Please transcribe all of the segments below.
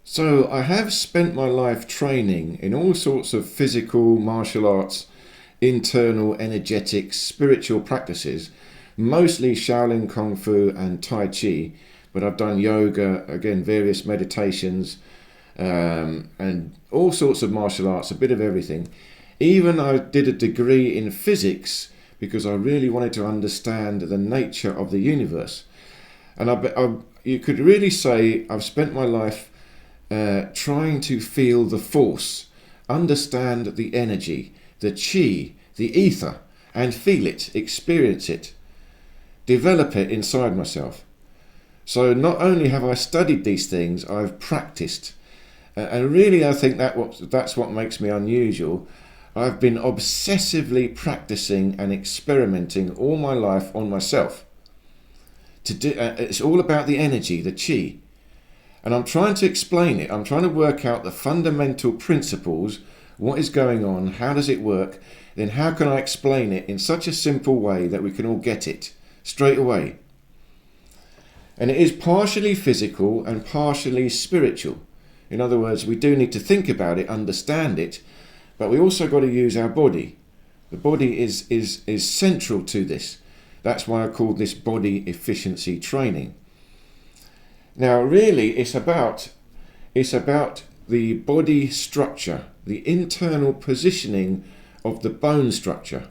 So I have spent my life training in all sorts of physical, martial arts, internal, energetic, spiritual practices, mostly Shaolin Kung Fu and Tai Chi, but I've done yoga, again, various meditations, and all sorts of martial arts, a bit of everything. Even I did a degree in physics because I really wanted to understand the nature of the universe. And you could really say I've spent my life trying to feel the force, understand the energy, the chi, the ether, and feel it, experience it, develop it inside myself. So not only have I studied these things, I've practiced. And really I think that's what makes me unusual. I've been obsessively practicing and experimenting all my life on myself. It's all about the energy, the chi. And I'm trying to explain it. I'm trying to work out the fundamental principles. What is going on? How does it work? Then how can I explain it in such a simple way that we can all get it straight away? And it is partially physical and partially spiritual. In other words, we do need to think about it, understand it, but we also got to use our body. The body is central to this. That's why I call this body efficiency training. Now, really, it's about the body structure, the internal positioning of the bone structure.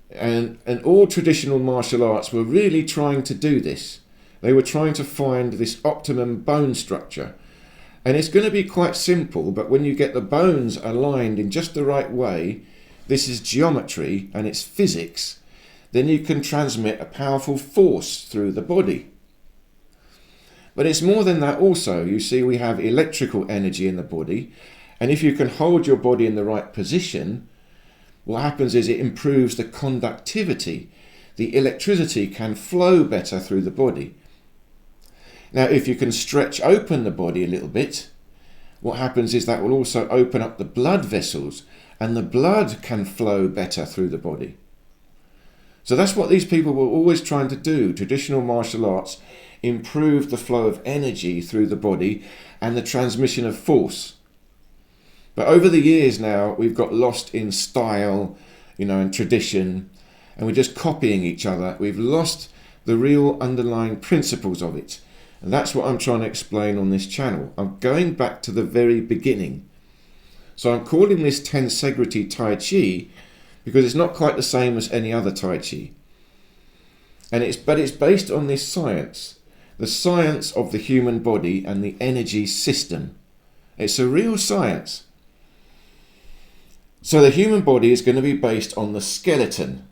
And all traditional martial arts were really trying to do this. They were trying to find this optimum bone structure. And it's going to be quite simple, but when you get the bones aligned in just the right way, this is geometry and it's physics, then you can transmit a powerful force through the body. But it's more than that also. You see, we have electrical energy in the body, and if you can hold your body in the right position, what happens is it improves the conductivity. The electricity can flow better through the body. Now, if you can stretch open the body a little bit, what happens is that will also open up the blood vessels, and the blood can flow better through the body. So that's what these people were always trying to do. Traditional martial arts improve the flow of energy through the body and the transmission of force. But over the years now, we've got lost in style, and tradition, and we're just copying each other. We've lost the real underlying principles of it. And that's what I'm trying to explain on this channel. I'm going back to the very beginning. So I'm calling this Tensegrity Tai Chi because it's not quite the same as any other Tai Chi. But it's based on this science, the science of the human body and the energy system. It's a real science. So the human body is going to be based on the skeleton,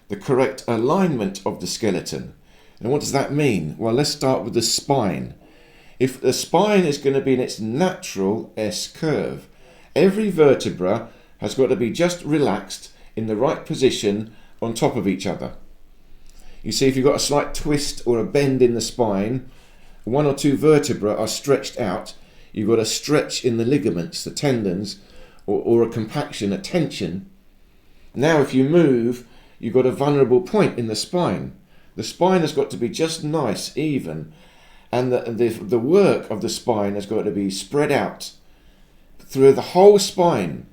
the correct alignment of the skeleton. And what does that mean? Well, let's start with the spine. If the spine is going to be in its natural S curve, every vertebra has got to be just relaxed in the right position on top of each other. You see, if you've got a slight twist or a bend in the spine, one or two vertebrae are stretched out. You've got a stretch in the ligaments, the tendons, or a compaction, a tension. Now, if you move, you've got a vulnerable point in the spine. The spine has got to be just nice, even, and the work of the spine has got to be spread out through the whole spine,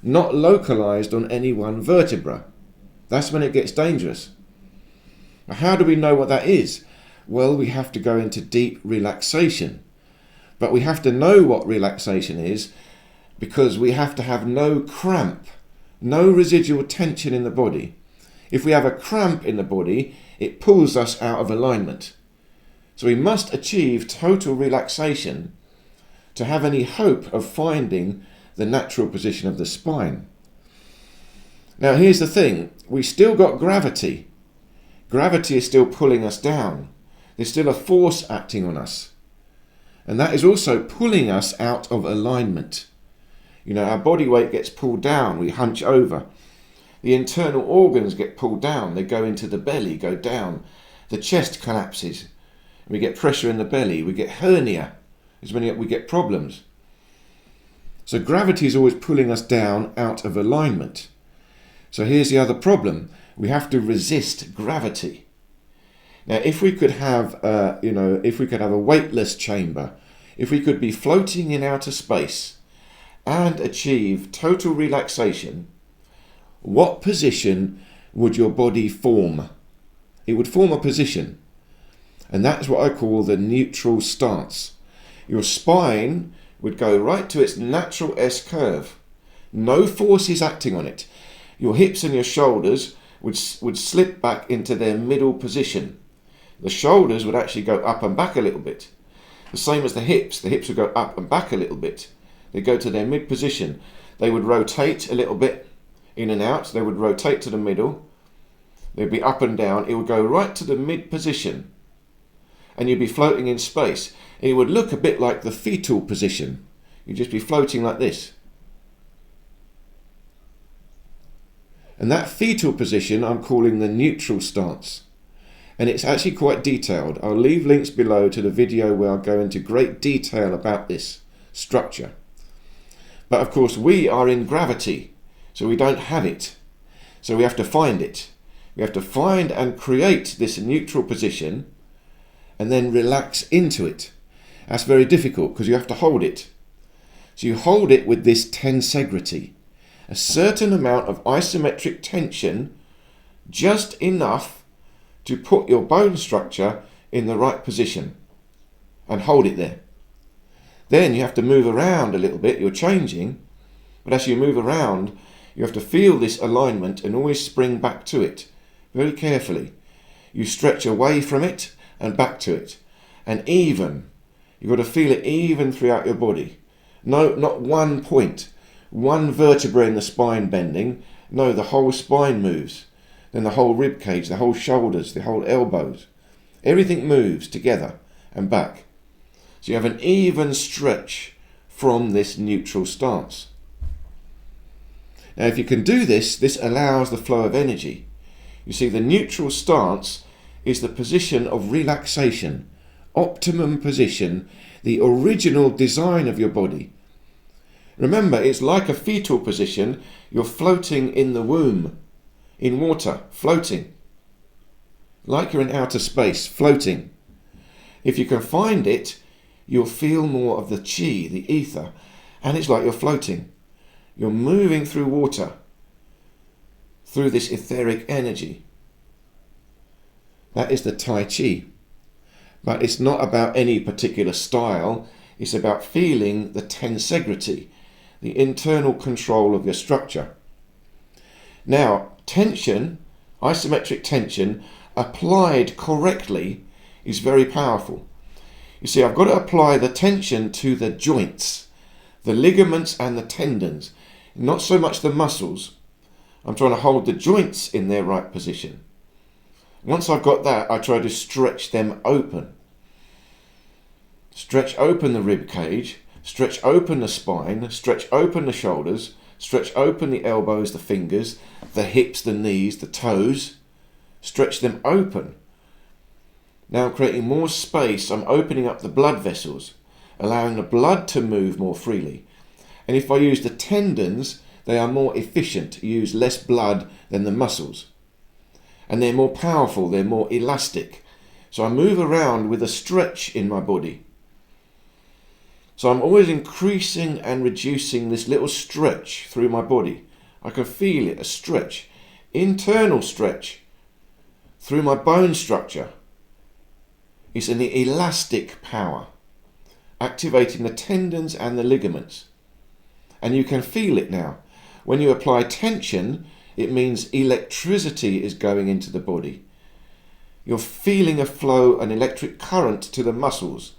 not localized on any one vertebra. That's when it gets dangerous. Now, how do we know what that is? Well, we have to go into deep relaxation. But we have to know what relaxation is because we have to have no cramp, no residual tension in the body. If we have a cramp in the body, it pulls us out of alignment. So we must achieve total relaxation to have any hope of finding the natural position of the spine. Now, here's the thing. We still got gravity. Gravity is still pulling us down. There's still a force acting on us. And that is also pulling us out of alignment. Our body weight gets pulled down. We hunch over. The internal organs get pulled down. They go into the belly, go down. The chest collapses. We get pressure in the belly. We get hernia. Is when we get problems. So gravity is always pulling us down out of alignment. So here's the other problem. We have to resist gravity. Now, if we could have, a weightless chamber, if we could be floating in outer space and achieve total relaxation, what position would your body form? It would form a position, and that's what I call the neutral stance. Your spine would go right to its natural S curve. No force is acting on it. Your hips and your shoulders would slip back into their middle position. The shoulders would actually go up and back a little bit. The same as the hips. The hips would go up and back a little bit. They go to their mid position. They would rotate a little bit in and out. They would rotate to the middle. They'd be up and down. It would go right to the mid position. And you'd be floating in space. And it would look a bit like the fetal position. You'd just be floating like this. And that fetal position I'm calling the neutral stance. And it's actually quite detailed. I'll leave links below to the video where I'll go into great detail about this structure. But of course we are in gravity, so we don't have it. So we have to find it. We have to find and create this neutral position and then relax into it. That's very difficult because you have to hold it. So you hold it with this tensegrity. A certain amount of isometric tension, just enough to put your bone structure in the right position and hold it there. Then you have to move around a little bit. You're changing, but as you move around, you have to feel this alignment and always spring back to it very carefully. You stretch away from it and back to it, and even. You've got to feel it even throughout your body. No, not one point, one vertebra in the spine bending. No, the whole spine moves. Then the whole rib cage, the whole shoulders, the whole elbows. Everything moves together and back. So you have an even stretch from this neutral stance. Now if you can do this, this allows the flow of energy. You see, the neutral stance is the position of relaxation, optimum position, the original design of your body. Remember, it's like a fetal position. You're floating in the womb. In water, floating. Like you're in outer space, floating. If you can find it, you'll feel more of the chi, the ether, and it's like you're floating. You're moving through water, through this etheric energy. That is the Tai Chi. But it's not about any particular style. It's about feeling the tensegrity, the internal control of your structure. Now, tension, isometric tension, applied correctly is very powerful. You see, I've got to apply the tension to the joints, the ligaments and the tendons, not so much the muscles. I'm trying to hold the joints in their right position. Once I've got that, I try to stretch them open. Stretch open the rib cage, stretch open the spine, stretch open the shoulders, stretch open the elbows, the fingers, the hips, the knees, the toes. Stretch them open. Now I'm creating more space. I'm opening up the blood vessels, allowing the blood to move more freely. And if I use the tendons, they are more efficient, use less blood than the muscles. And they're more powerful, they're more elastic. So I move around with a stretch in my body. So I'm always increasing and reducing this little stretch through my body. I can feel it, a stretch, internal stretch through my bone structure. It's an elastic power, activating the tendons and the ligaments. And you can feel it now. When you apply tension, it means electricity is going into the body. You're feeling a flow, an electric current to the muscles.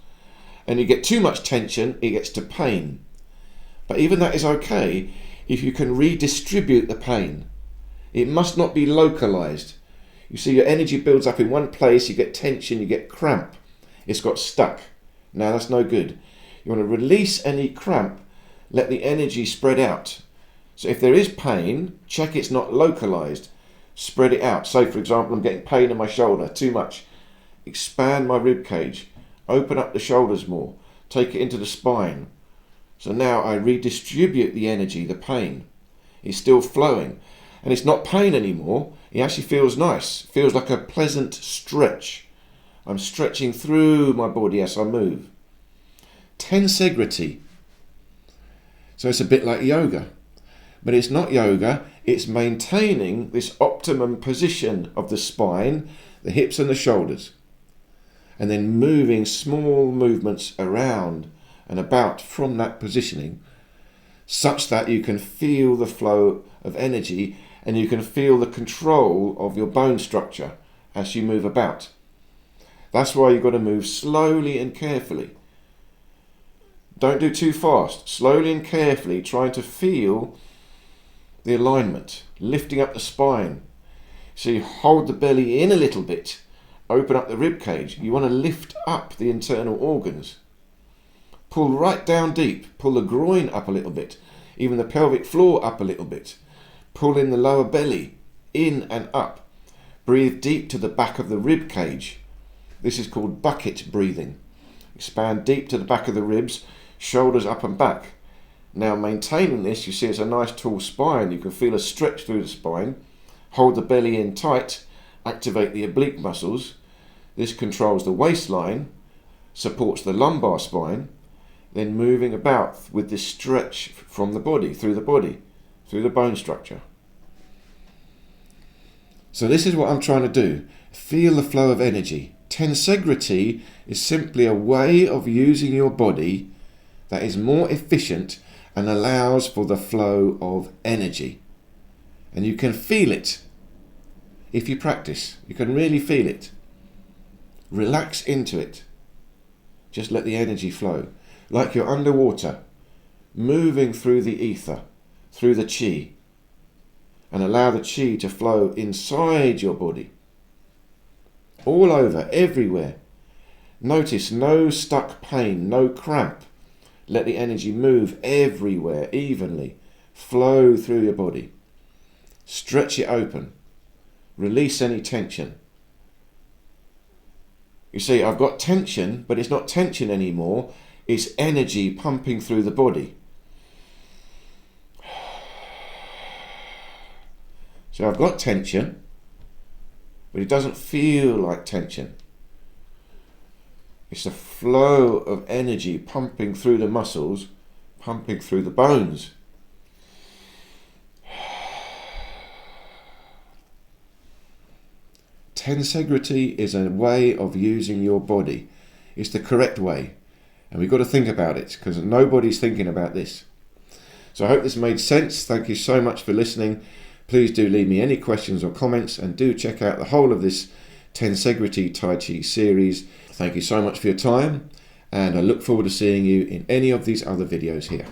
And you get too much tension, it gets to pain. But even that is okay if you can redistribute the pain. It must not be localized. You see, your energy builds up in one place, you get tension, you get cramp. It's got stuck. Now that's no good. You want to release any cramp, let the energy spread out. So if there is pain, check it's not localized. Spread it out. Say, for example, I'm getting pain in my shoulder, too much. Expand my rib cage. Open up the shoulders more. Take it into the spine. So now I redistribute the energy, the pain. It's still flowing. And it's not pain anymore. It actually feels nice. It feels like a pleasant stretch. I'm stretching through my body as I move. tensegrity. So it's a bit like yoga, but it's not yoga, it's maintaining this optimum position of the spine, the hips and the shoulders, and then moving small movements around and about from that positioning, such that you can feel the flow of energy and you can feel the control of your bone structure as you move about. That's why you've got to move slowly and carefully. Don't do too fast. Slowly and carefully, trying to feel the alignment, lifting up the spine. So you hold the belly in a little bit, open up the rib cage. You want to lift up the internal organs. Pull right down deep. Pull the groin up a little bit, even the pelvic floor up a little bit. Pull in the lower belly, in and up. Breathe deep to the back of the rib cage. This is called bucket breathing. Expand deep to the back of the ribs, shoulders up and back. Now maintaining this, you see it's a nice tall spine. You can feel a stretch through the spine. Hold the belly in tight, activate the oblique muscles. This controls the waistline, supports the lumbar spine, then moving about with this stretch from the body, through the bone structure. So this is what I'm trying to do. Feel the flow of energy. Tensegrity is simply a way of using your body that is more efficient and allows for the flow of energy. And you can feel it if you practice. You can really feel it. Relax into it. Just let the energy flow. Like you're underwater, moving through the ether, through the chi. And allow the chi to flow inside your body. All over, everywhere. Notice no stuck pain, no cramp. Let the energy move everywhere, evenly. Flow through your body. Stretch it open. Release any tension. You see, I've got tension, but it's not tension anymore. It's energy pumping through the body. So I've got tension, but it doesn't feel like tension. It's the flow of energy pumping through the muscles, pumping through the bones. Tensegrity is a way of using your body. It's the correct way. And we've got to think about it, because nobody's thinking about this. So I hope this made sense. Thank you so much for listening. Please do leave me any questions or comments, and do check out the whole of this Tensegrity Tai Chi series. Thank you so much for your time, and I look forward to seeing you in any of these other videos here.